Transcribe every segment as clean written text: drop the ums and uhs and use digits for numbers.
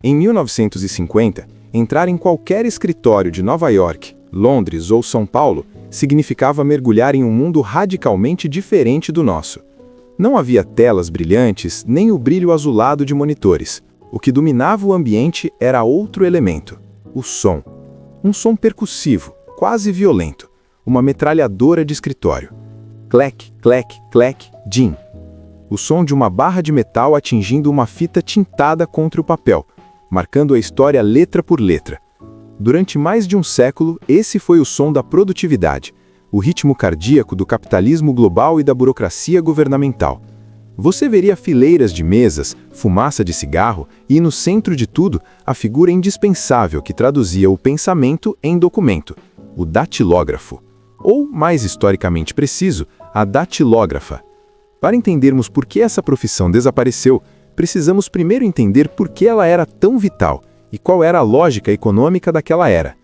Em 1950, entrar em qualquer escritório de Nova York, Londres ou São Paulo significava mergulhar em um mundo radicalmente diferente do nosso. Não havia telas brilhantes, nem o brilho azulado de monitores. O que dominava o ambiente era outro elemento: o som. Um som percussivo, quase violento, uma metralhadora de escritório. Clec, clec, clec, din. O som de uma barra de metal atingindo uma fita tintada contra o papel, marcando a história letra por letra. Durante mais de um século, esse foi o som da produtividade, o ritmo cardíaco do capitalismo global e da burocracia governamental. Você veria fileiras de mesas, fumaça de cigarro e, no centro de tudo, a figura indispensável que traduzia o pensamento em documento: o datilógrafo. Ou, mais historicamente preciso, a datilógrafa. Para entendermos por que essa profissão desapareceu, precisamos primeiro entender por que ela era tão vital e qual era a lógica econômica daquela era.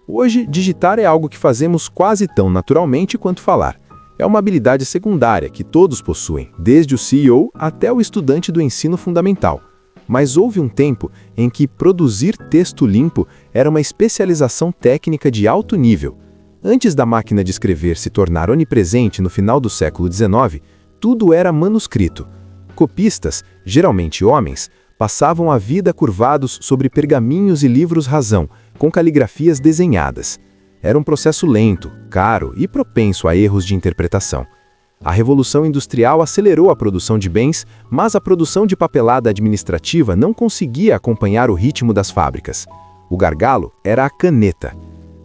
Hoje, digitar é algo que fazemos quase tão naturalmente quanto falar. É uma habilidade secundária que todos possuem, desde o CEO até o estudante do ensino fundamental. Mas houve um tempo em que produzir texto limpo era uma especialização técnica de alto nível. Antes da máquina de escrever se tornar onipresente no final do século XIX, tudo era manuscrito. Copistas, geralmente homens, passavam a vida curvados sobre pergaminhos e livros-razão, com caligrafias desenhadas. Era um processo lento, caro e propenso a erros de interpretação. A Revolução Industrial acelerou a produção de bens, mas a produção de papelada administrativa não conseguia acompanhar o ritmo das fábricas. O gargalo era a caneta.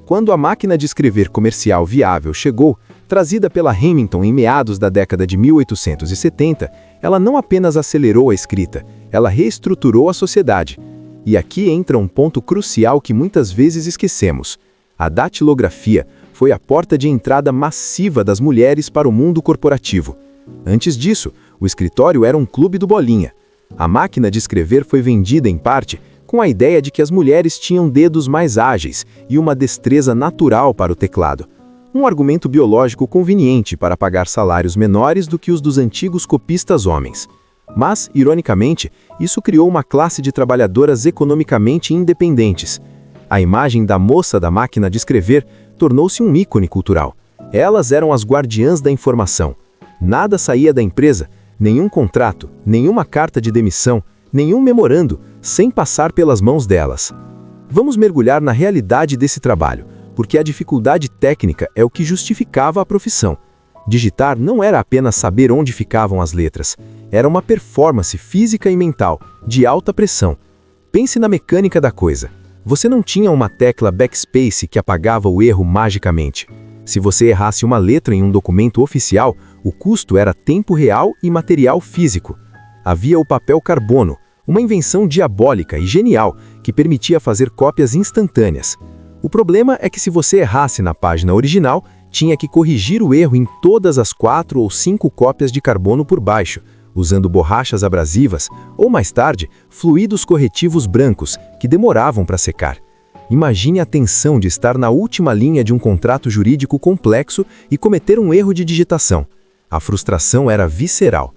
Quando a máquina de escrever comercial viável chegou, trazida pela Remington em meados da década de 1870, ela não apenas acelerou a escrita, ela reestruturou a sociedade. E aqui entra um ponto crucial que muitas vezes esquecemos. A datilografia foi a porta de entrada massiva das mulheres para o mundo corporativo. Antes disso, o escritório era um clube do bolinha. A máquina de escrever foi vendida, em parte, com a ideia de que as mulheres tinham dedos mais ágeis e uma destreza natural para o teclado. Um argumento biológico conveniente para pagar salários menores do que os dos antigos copistas homens. Mas, ironicamente, isso criou uma classe de trabalhadoras economicamente independentes. A imagem da moça da máquina de escrever tornou-se um ícone cultural. Elas eram as guardiãs da informação. Nada saía da empresa, nenhum contrato, nenhuma carta de demissão, nenhum memorando, sem passar pelas mãos delas. Vamos mergulhar na realidade desse trabalho, porque a dificuldade técnica é o que justificava a profissão. Digitar não era apenas saber onde ficavam as letras, era uma performance física e mental, de alta pressão. Pense na mecânica da coisa. Você não tinha uma tecla backspace que apagava o erro magicamente. Se você errasse uma letra em um documento oficial, o custo era tempo real e material físico. Havia o papel carbono, uma invenção diabólica e genial que permitia fazer cópias instantâneas. O problema é que se você errasse na página original, tinha que corrigir o erro em todas as 4 ou 5 cópias de carbono por baixo, usando borrachas abrasivas ou, mais tarde, fluidos corretivos brancos, que demoravam para secar. Imagine a tensão de estar na última linha de um contrato jurídico complexo e cometer um erro de digitação. A frustração era visceral.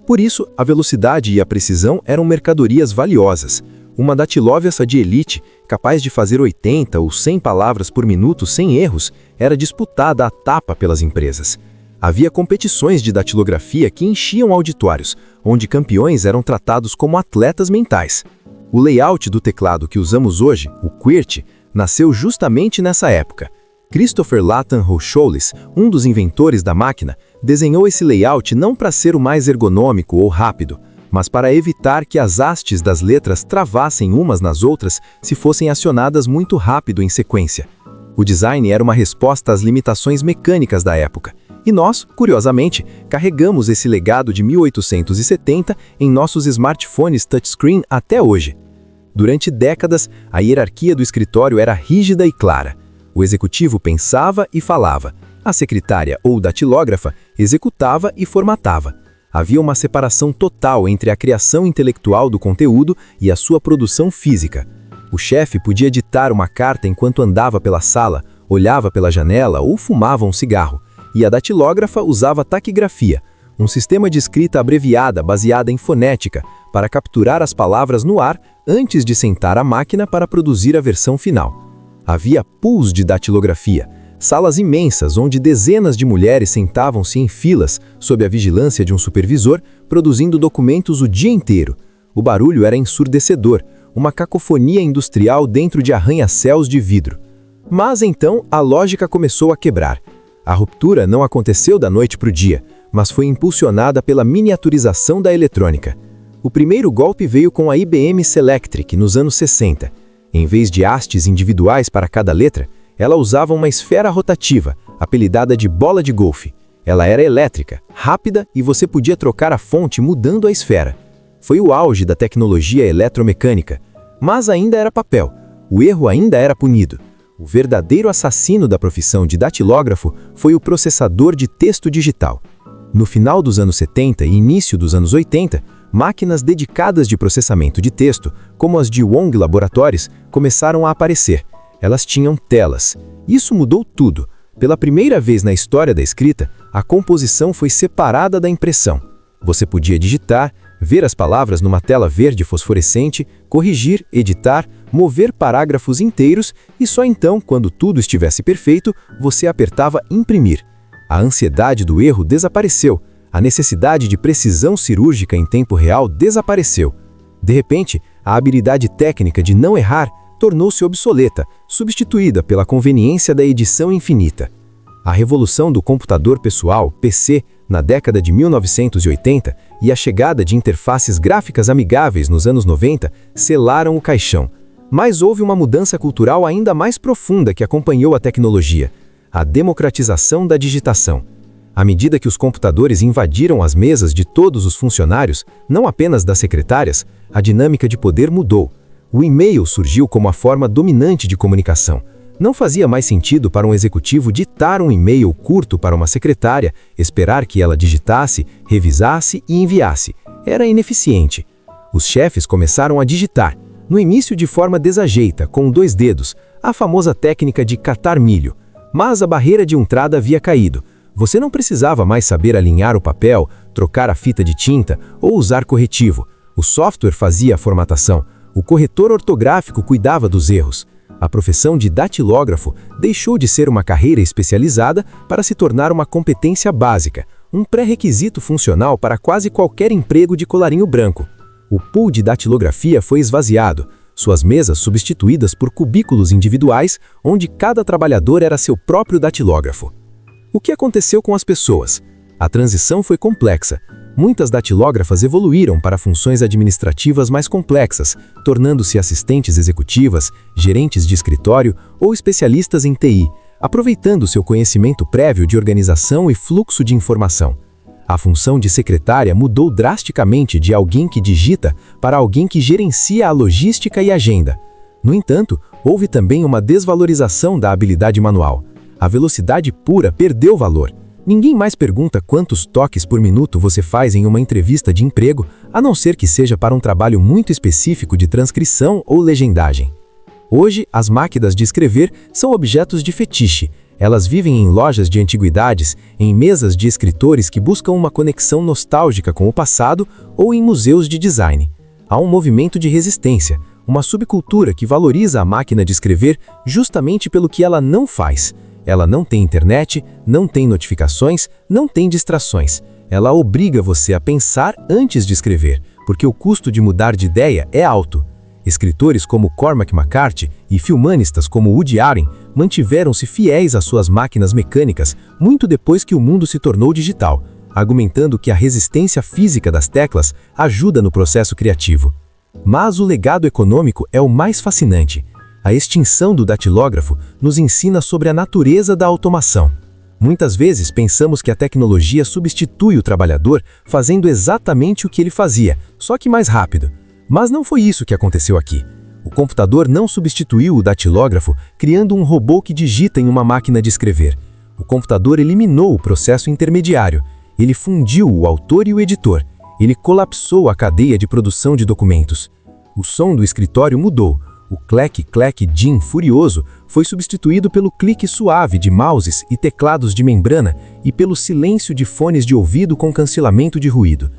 Por isso, a velocidade e a precisão eram mercadorias valiosas. Uma datilógrafa de elite, capaz de fazer 80 ou 100 palavras por minuto sem erros, era disputada à tapa pelas empresas. Havia competições de datilografia que enchiam auditórios, onde campeões eram tratados como atletas mentais. O layout do teclado que usamos hoje, o QWERTY, nasceu justamente nessa época. Christopher Latham Rocholis, um dos inventores da máquina, desenhou esse layout não para ser o mais ergonômico ou rápido, mas para evitar que as hastes das letras travassem umas nas outras se fossem acionadas muito rápido em sequência. O design era uma resposta às limitações mecânicas da época. E nós, curiosamente, carregamos esse legado de 1870 em nossos smartphones touchscreen até hoje. Durante décadas, a hierarquia do escritório era rígida e clara. O executivo pensava e falava. A secretária ou datilógrafa executava e formatava. Havia uma separação total entre a criação intelectual do conteúdo e a sua produção física. O chefe podia ditar uma carta enquanto andava pela sala, olhava pela janela ou fumava um cigarro. E a datilógrafa usava taquigrafia, um sistema de escrita abreviada baseada em fonética, para capturar as palavras no ar antes de sentar a máquina para produzir a versão final. Havia pools de datilografia, salas imensas onde dezenas de mulheres sentavam-se em filas sob a vigilância de um supervisor, produzindo documentos o dia inteiro. O barulho era ensurdecedor, uma cacofonia industrial dentro de arranha-céus de vidro. Mas então a lógica começou a quebrar. A ruptura não aconteceu da noite para o dia, mas foi impulsionada pela miniaturização da eletrônica. O primeiro golpe veio com a IBM Selectric nos anos 60. Em vez de hastes individuais para cada letra, ela usava uma esfera rotativa, apelidada de bola de golfe. Ela era elétrica, rápida e você podia trocar a fonte mudando a esfera. Foi o auge da tecnologia eletromecânica, mas ainda era papel. O erro ainda era punido. O verdadeiro assassino da profissão de datilógrafo foi o processador de texto digital. No final dos anos 70 e início dos anos 80, máquinas dedicadas de processamento de texto, como as de Wong Laboratories, começaram a aparecer. Elas tinham telas. Isso mudou tudo. Pela primeira vez na história da escrita, a composição foi separada da impressão. Você podia digitar, ver as palavras numa tela verde fosforescente, corrigir, editar, mover parágrafos inteiros e só então, quando tudo estivesse perfeito, você apertava imprimir. A ansiedade do erro desapareceu. A necessidade de precisão cirúrgica em tempo real desapareceu. De repente, a habilidade técnica de não errar tornou-se obsoleta, substituída pela conveniência da edição infinita. A revolução do computador pessoal, PC, na década de 1980 e a chegada de interfaces gráficas amigáveis nos anos 90 selaram o caixão. Mas houve uma mudança cultural ainda mais profunda que acompanhou a tecnologia: a democratização da digitação. À medida que os computadores invadiram as mesas de todos os funcionários, não apenas das secretárias, a dinâmica de poder mudou. O e-mail surgiu como a forma dominante de comunicação. Não fazia mais sentido para um executivo ditar um e-mail curto para uma secretária, esperar que ela digitasse, revisasse e enviasse. Era ineficiente. Os chefes começaram a digitar, no início de forma desajeita, com 2 dedos, a famosa técnica de catar milho. Mas a barreira de entrada havia caído. Você não precisava mais saber alinhar o papel, trocar a fita de tinta ou usar corretivo. O software fazia a formatação. O corretor ortográfico cuidava dos erros. A profissão de datilógrafo deixou de ser uma carreira especializada para se tornar uma competência básica, um pré-requisito funcional para quase qualquer emprego de colarinho branco. O pool de datilografia foi esvaziado, suas mesas substituídas por cubículos individuais, onde cada trabalhador era seu próprio datilógrafo. O que aconteceu com as pessoas? A transição foi complexa. Muitas datilógrafas evoluíram para funções administrativas mais complexas, tornando-se assistentes executivas, gerentes de escritório ou especialistas em TI, aproveitando seu conhecimento prévio de organização e fluxo de informação. A função de secretária mudou drasticamente de alguém que digita para alguém que gerencia a logística e agenda. No entanto, houve também uma desvalorização da habilidade manual. A velocidade pura perdeu valor. Ninguém mais pergunta quantos toques por minuto você faz em uma entrevista de emprego, a não ser que seja para um trabalho muito específico de transcrição ou legendagem. Hoje, as máquinas de escrever são objetos de fetiche. Elas vivem em lojas de antiguidades, em mesas de escritores que buscam uma conexão nostálgica com o passado ou em museus de design. Há um movimento de resistência, uma subcultura que valoriza a máquina de escrever justamente pelo que ela não faz. Ela não tem internet, não tem notificações, não tem distrações. Ela obriga você a pensar antes de escrever, porque o custo de mudar de ideia é alto. Escritores como Cormac McCarthy e filmanistas como Woody Allen mantiveram-se fiéis às suas máquinas mecânicas muito depois que o mundo se tornou digital, argumentando que a resistência física das teclas ajuda no processo criativo. Mas o legado econômico é o mais fascinante. A extinção do datilógrafo nos ensina sobre a natureza da automação. Muitas vezes pensamos que a tecnologia substitui o trabalhador fazendo exatamente o que ele fazia, só que mais rápido. Mas não foi isso que aconteceu aqui. O computador não substituiu o datilógrafo, criando um robô que digita em uma máquina de escrever. O computador eliminou o processo intermediário. Ele fundiu o autor e o editor. Ele colapsou a cadeia de produção de documentos. O som do escritório mudou. O clack-clack-din furioso foi substituído pelo clique suave de mouses e teclados de membrana e pelo silêncio de fones de ouvido com cancelamento de ruído.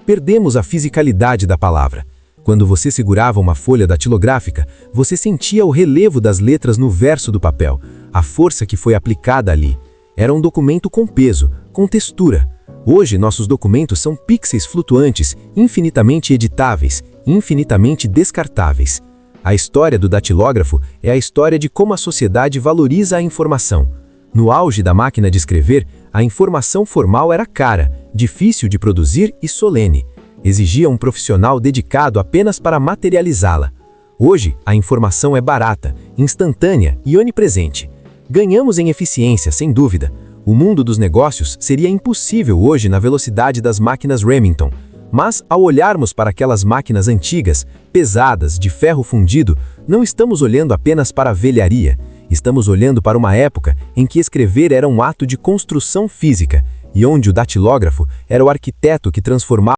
Perdemos a fisicalidade da palavra. Quando você segurava uma folha datilográfica, você sentia o relevo das letras no verso do papel, a força que foi aplicada ali. Era um documento com peso, com textura. Hoje, nossos documentos são pixels flutuantes, infinitamente editáveis, infinitamente descartáveis. A história do datilógrafo é a história de como a sociedade valoriza a informação. No auge da máquina de escrever, a informação formal era cara, difícil de produzir e solene. Exigia um profissional dedicado apenas para materializá-la. Hoje, a informação é barata, instantânea e onipresente. Ganhamos em eficiência, sem dúvida. O mundo dos negócios seria impossível hoje na velocidade das máquinas Remington. Mas, ao olharmos para aquelas máquinas antigas, pesadas, de ferro fundido, não estamos olhando apenas para a velharia. Estamos olhando para uma época em que escrever era um ato de construção física e onde o datilógrafo era o arquiteto que transformava